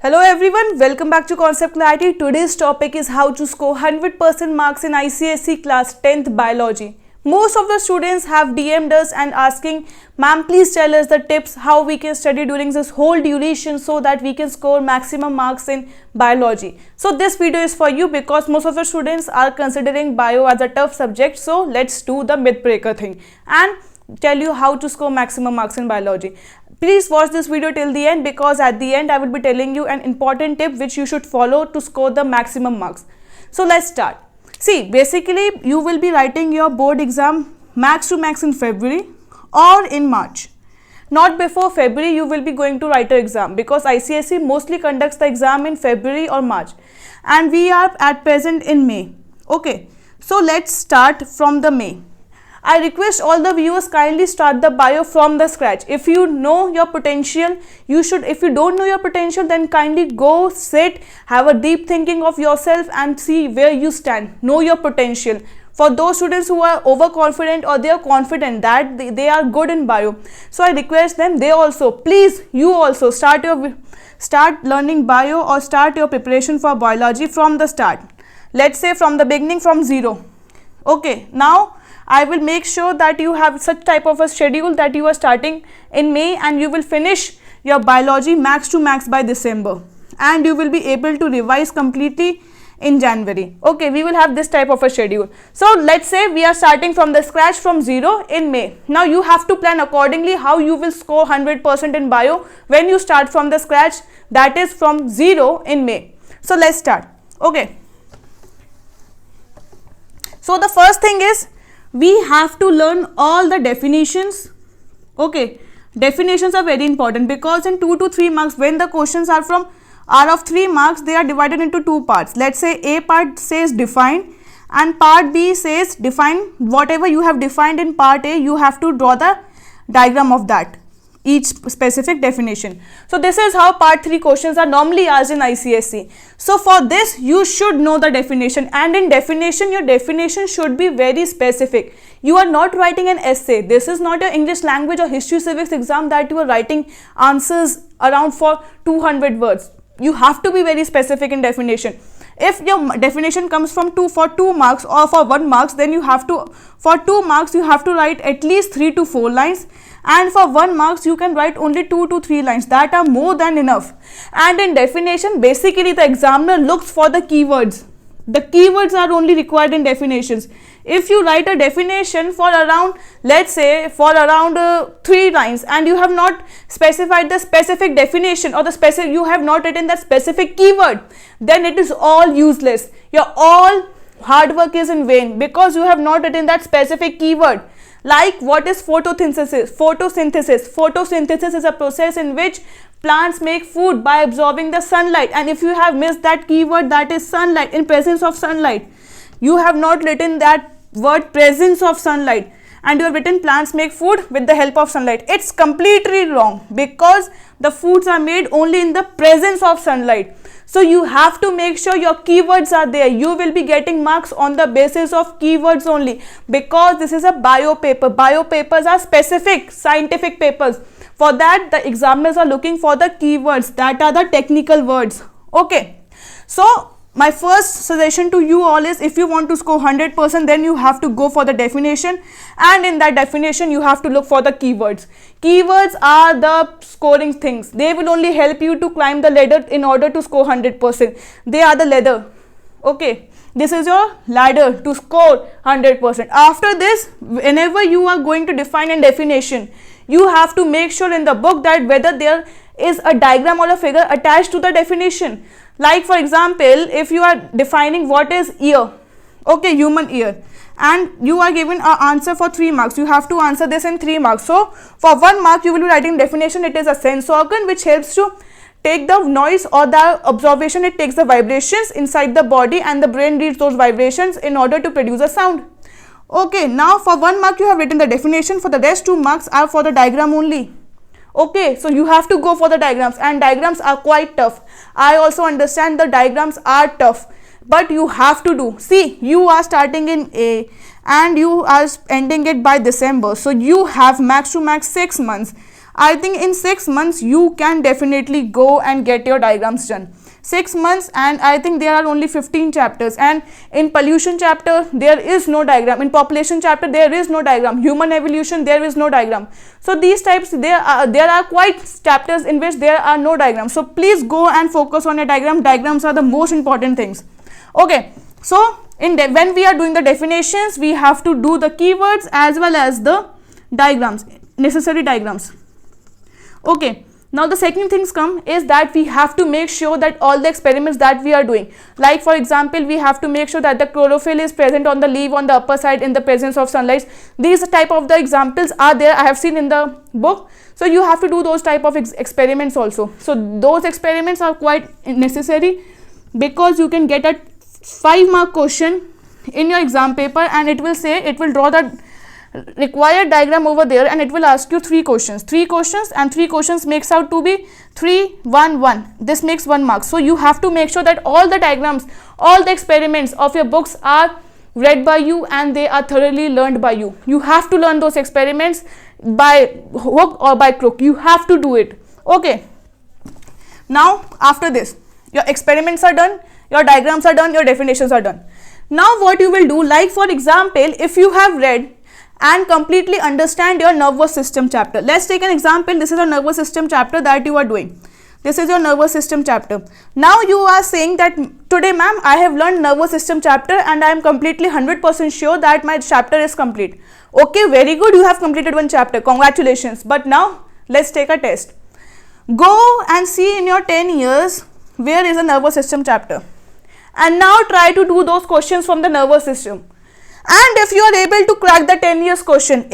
Hello everyone, welcome back to Concept Clarity. Today's topic is how to score 100% marks in ICSE class 10th biology. Most of the students have DM'd us and asking, ma'am, please tell us the tips how we can study during this whole duration so that we can score maximum marks in biology. So this video is for you because most of the students are considering bio as a tough subject. So let's do the myth breaker thing and tell you how to score maximum marks in biology. Please watch this video till the end because at the end I will be telling you an important tip which you should follow to score the maximum marks. So let's start. See, basically you will be writing your board exam max to max in February or in March. Not before February you will be going to write an exam because ICSE mostly conducts the exam in February or March and we are at present in May. Okay, so let's start from the May. I request all the viewers kindly start the bio from the scratch. If you know your potential, you should. If you don't know your potential, then kindly go sit, have a deep thinking of yourself and see where you stand. Know your potential. For those students who are overconfident or they are confident that they are good in bio, so I request them, they also, please, you also start learning bio or start your preparation for biology from the start. Let's say from the beginning, from zero. Okay, now I will make sure that you have such type of a schedule that you are starting in May and you will finish your biology max to max by December and you will be able to revise completely in January. Okay, we will have this type of a schedule. So let's say we are starting from the scratch from zero in May. Now you have to plan accordingly how you will score 100% in bio when you start from the scratch, that is from zero in May. So let's start. Okay. So the first thing is we have to learn all the definitions. Okay, definitions are very important because in 2 to 3 marks, when the questions are of 3 marks, they are divided into 2 parts. Let's say A part says define and part B says define whatever you have defined in part A, you have to draw the diagram of that, each specific definition. So this is how part 3 questions are normally asked in ICSE. So for this you should know the definition, and in definition your definition should be very specific. You are not writing an essay. This is not your English language or history civics exam that you are writing answers around for 200 words. You have to be very specific in definition. If your definition comes from 2 marks or for 1 marks, then you have to, for 2 marks you have to write at least 3 to 4 lines, and for 1 marks you can write only 2 to 3 lines. That are more than enough. And in definition, basically the examiner looks for the keywords. The keywords are only required in definitions. If you write a definition for around, let's say for around 3 lines and you have not specified the specific definition or the specific, you have not written that specific keyword, then it is all useless. Your all hard work is in vain because you have not written that specific keyword. Like, what is photosynthesis? Photosynthesis is a process in which plants make food by absorbing the sunlight, and if you have missed that keyword, that is sunlight, in presence of sunlight, you have not written that word presence of sunlight and you have written plants make food with the help of sunlight. It's completely wrong because the foods are made only in the presence of sunlight. So you have to make sure your keywords are there. You will be getting marks on the basis of keywords only because this is a bio paper. Bio papers are specific scientific papers. For that, the examiners are looking for the keywords, that are the technical words. Okay. So my first suggestion to you all is, if you want to score 100%, then you have to go for the definition, and in that definition you have to look for the keywords. Keywords are the scoring things. They will only help you to climb the ladder in order to score 100%. They are the ladder. Okay, this is your ladder to score 100%. After this, whenever you are going to define a definition, you have to make sure in the book that whether there is a diagram or a figure attached to the definition. Like for example, if you are defining what is ear, okay, human ear, and you are given an answer for 3 marks, you have to answer this in 3 marks. So for 1 mark you will be writing definition. It is a sense organ which helps to take the noise or the observation. It takes the vibrations inside the body and the brain reads those vibrations in order to produce a sound. Okay, now for 1 mark you have written the definition. For the rest 2 marks are for the diagram only. Okay, so you have to go for the diagrams, and diagrams are quite tough. I also understand the diagrams are tough, but you have to do. See, you are starting in A and you are ending it by December, so you have max to max 6 months. I think in 6 months you can definitely go and get your diagrams done. 6 months, and I think there are only 15 chapters, and in pollution chapter there is no diagram, in population chapter there is no diagram, human evolution there is no diagram. So these types, there are quite chapters in which there are no diagrams. So please go and focus on a diagram. Diagrams are the most important things. Okay, so when we are doing the definitions, we have to do the keywords as well as the diagrams, necessary diagrams. Okay, now the second things come is that we have to make sure that all the experiments that we are doing, like for example, we have to make sure that the chlorophyll is present on the leaf on the upper side in the presence of sunlight. These type of the examples are there, I have seen in the book. So you have to do those type of experiments also. So those experiments are quite necessary, because you can get a 5-mark question in your exam paper, and it will say, it will draw the required diagram over there, and it will ask you 3 questions, and 3 questions makes out to be 3, 1, 1. This makes 1 mark. So you have to make sure that all the diagrams, all the experiments of your books are read by you and they are thoroughly learned by you. You have to learn those experiments by hook or by crook. You have to do it. Okay. Now after this, your experiments are done, your diagrams are done, your definitions are done. Now what you will do, like for example, if you have read and completely understand your nervous system chapter. Let's take an example. This is a nervous system chapter that you are doing. This is your nervous system chapter. Now you are saying that today ma'am, I have learned nervous system chapter and I am completely 100% sure that my chapter is complete. Okay, very good, you have completed 1 chapter, congratulations. But now let's take a test. Go and see in your 10 years where is a nervous system chapter, and now try to do those questions from the nervous system. And if you are able to crack the 10 years question,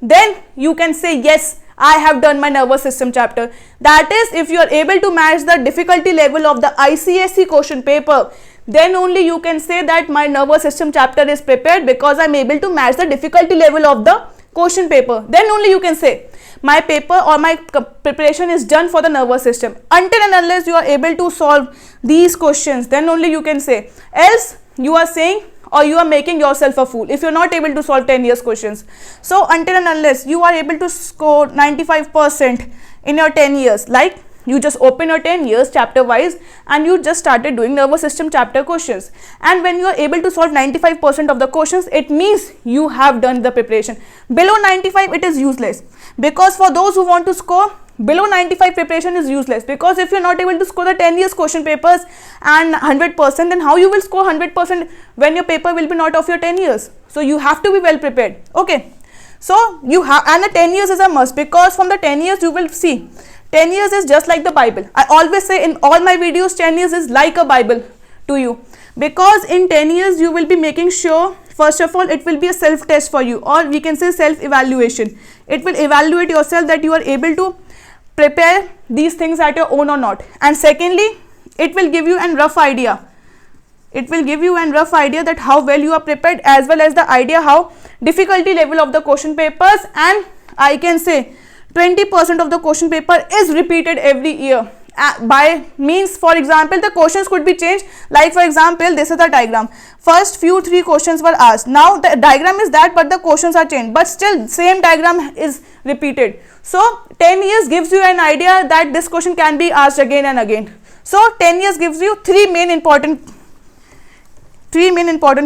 then you can say, yes, I have done my nervous system chapter. That is, if you are able to match the difficulty level of the ICSE question paper, then only you can say that my nervous system chapter is prepared, because I am able to match the difficulty level of the question paper. Then only you can say my paper or my preparation is done for the nervous system. Until and unless you are able to solve these questions, then only you can say. Else you are saying, or you are making yourself a fool if you are not able to solve 10 years questions. So until and unless you are able to score 95% in your 10 years, like you just open your 10 years chapter wise and you just started doing nervous system chapter questions, and when you are able to solve 95% of the questions, it means you have done the preparation. Below 95 it is useless, because for those who want to score below 95, preparation is useless, because if you are not able to score the 10 years question papers and 100%, then how you will score 100% when your paper will be not of your 10 years. So you have to be well prepared. Okay, so you have, and the 10 years is a must, because from the 10 years you will see 10 years is just like the Bible. I always say in all my videos, 10 years is like a Bible to you, because in 10 years you will be making sure, first of all, it will be a self test for you, or we can say self evaluation. It will evaluate yourself that you are able to prepare these things at your own or not. And secondly, it will give you a rough idea. It will give you a rough idea that how well you are prepared, as well as the idea how difficulty level of the question papers, and I can say 20% of the question paper is repeated every year. By means, for example, the questions could be changed. Like for example, this is the diagram. First few 3 questions were asked. Now the diagram is that, but the questions are changed, but still same diagram is repeated. So 10 years gives you an idea that this question can be asked again and again. So 10 years gives you 3 main important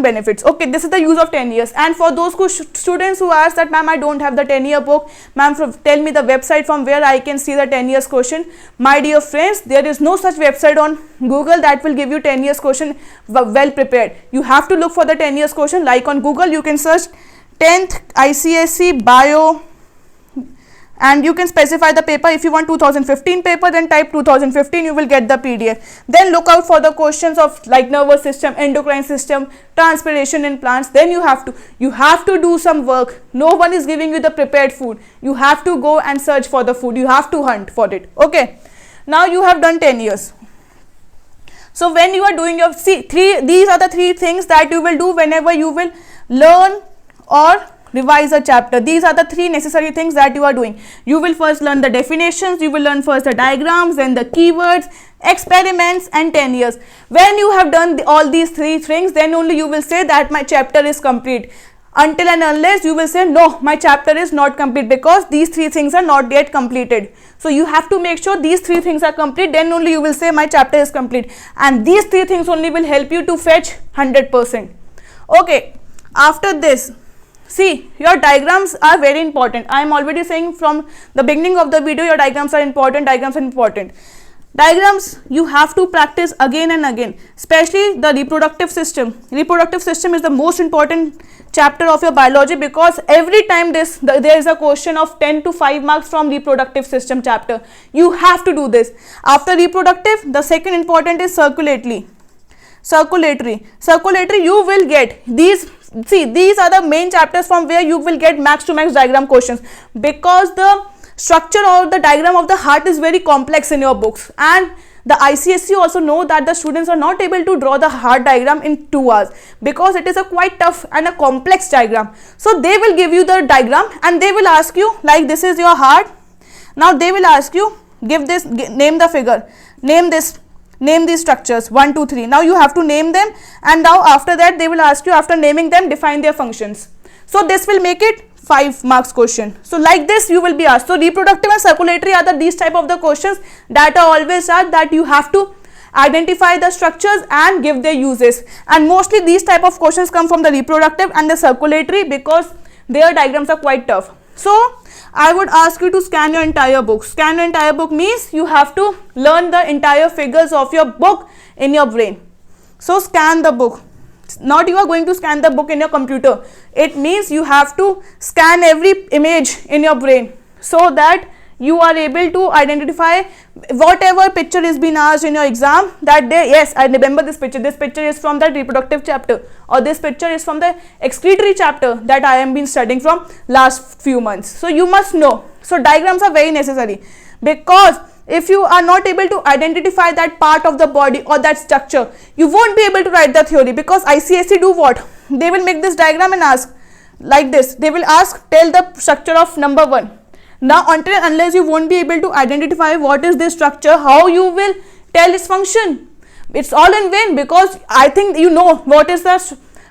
benefits. Okay, this is the use of 10 years. And for those students who ask that, ma'am, I don't have the 10-year book, ma'am, tell me the website from where I can see the 10 years question. My dear friends, there is no such website on Google that will give you 10 years question well prepared. You have to look for the 10 years question. Like on Google, you can search 10th ICSE bio, and you can specify the paper. If you want 2015 paper, then type 2015, you will get the PDF. Then look out for the questions of like nervous system, endocrine system, transpiration in plants. Then you have to do some work. No one is giving you the prepared food. You have to go and search for the food. You have to hunt for it. Okay, now you have done 10 years. So when you are doing your, these are the 3 things that you will do whenever you will learn or revise a chapter. These are the 3 necessary things that you are doing. You will first learn the definitions, you will learn first the diagrams, then the keywords, experiments, and 10 years. When you have done all these 3 things, then only you will say that my chapter is complete. until and unless you will say no, my chapter is not complete because these three things are not yet completed. So you have to make sure these three things are complete, then only you will say my chapter is complete, and these three things only will help you to fetch 100%. Okay, after this, see, your diagrams are very important. I am already saying from the beginning of the video, your diagrams are important. Diagrams you have to practice again and again, especially the reproductive system. Reproductive system is the most important chapter of your biology, because every time there is a question of 10 to 5 marks from reproductive system chapter. You have to do this. After reproductive, the second important is circulatory. You will get these. See, these are the main chapters from where you will get max to max diagram questions, because the structure or the diagram of the heart is very complex in your books, and the ICSE also know that the students are not able to draw the heart diagram in 2 hours because it is a quite tough and a complex diagram. So they will give you the diagram and they will ask you, like, this is your heart. Now they will ask you, name the figure, name these structures 1, 2, 3. Now you have to name them, and now after that they will ask you, after naming them, define their functions. So this will make it 5 marks question. So like this you will be asked. So reproductive and circulatory are these type of the questions that are always asked, that you have to identify the structures and give their uses, and mostly these type of questions come from the reproductive and the circulatory because their diagrams are quite tough. So I would ask you to scan your entire book. Scan your entire book means you have to learn the entire figures of your book in your brain. So scan the book. Not you are going to scan the book in your computer. It means you have to scan every image in your brain so that you are able to identify whatever picture is being asked in your exam that day. Yes, I remember this picture. This picture is from the reproductive chapter, or this picture is from the excretory chapter that I have been studying from last few months. So you must know. So diagrams are very necessary, because if you are not able to identify that part of the body or that structure, you won't be able to write the theory, because ICSE do what? They will make this diagram and ask like this. They will ask, tell the structure of number 1. Now until and unless you won't be able to identify what is this structure, how you will tell its function? It's all in vain, because I think you know what is the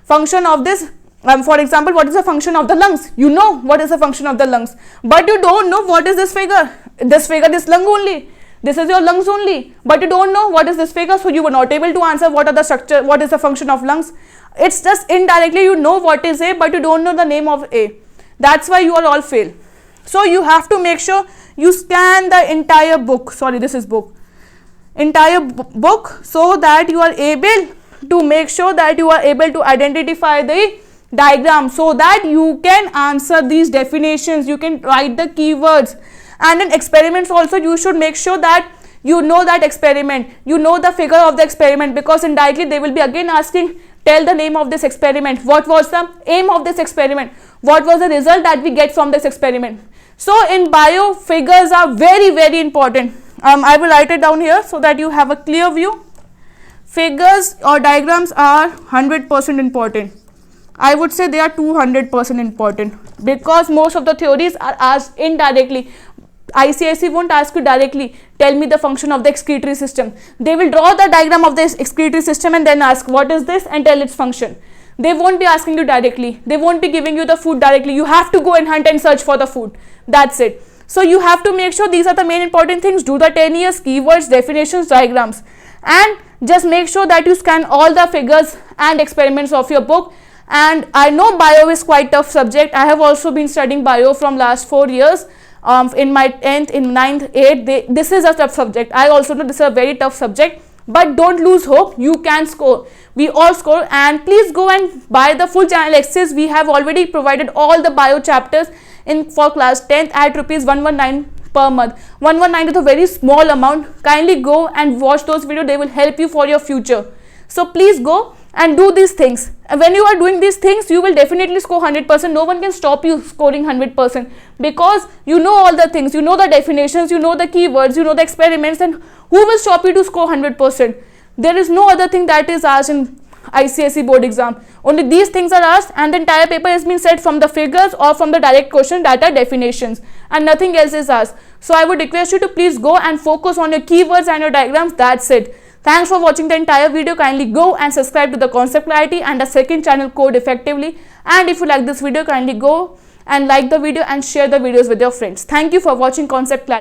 function of this. For example, what is the function of the lungs? You know what is the function of the lungs, but you don't know what is this figure. This figure is lung only. This is your lungs only, but you don't know what is this figure, so you were not able to answer what are the structure, what is the function of lungs. It's just indirectly you know what is A, but you don't know the name of A. That's why you are all fail. So you have to make sure you scan the entire book. Sorry, this is book. Entire book, so that you are able to make sure that you are able to identify the diagram, so that you can answer these definitions, you can write the keywords. And in experiments also, you should make sure that you know that experiment, you know the figure of the experiment, because indirectly they will be again asking, tell the name of this experiment, what was the aim of this experiment, what was the result that we get from this experiment. So in bio, figures are very, very important. I will write it down here so that you have a clear view. Figures or diagrams are 100% important. I would say they are 200% important, because most of the theories are asked indirectly. ICSE won't ask you directly, tell me the function of the excretory system. They will draw the diagram of the excretory system and then ask, what is this, and tell its function. They won't be asking you directly. They won't be giving you the food directly. You have to go and hunt and search for the food. That's it. So you have to make sure these are the main important things. Do the 10 years, keywords, definitions, diagrams, and just make sure that you scan all the figures and experiments of your book. And I know bio is quite tough subject. I have also been studying bio from last 4 years. In my 10th, in 9th, 8th, this is a tough subject. I also know this is a very tough subject, but don't lose hope. You can score. We all score. And please go and buy the full channel access. We have already provided all the bio chapters for class 10th at rupees 119 per month. 119 is a very small amount. Kindly go and watch those videos. They will help you for your future. So please go and do these things. And when you are doing these things, you will definitely score 100%. No one can stop you scoring 100%, because you know all the things, you know the definitions, you know the keywords, you know the experiments, and who will stop you to score 100%? There is no other thing that is asked in ICSE board exam. Only these things are asked, and the entire paper has been set from the figures or from the direct question that are definitions, and nothing else is asked. So I would request you to please go and focus on your keywords and your diagrams. That's it. Thanks for watching the entire video. Kindly go and subscribe to the Concept Clarity and the second channel, Code Effectively. And if you like this video, kindly go and like the video and share the videos with your friends. Thank you for watching Concept Clarity.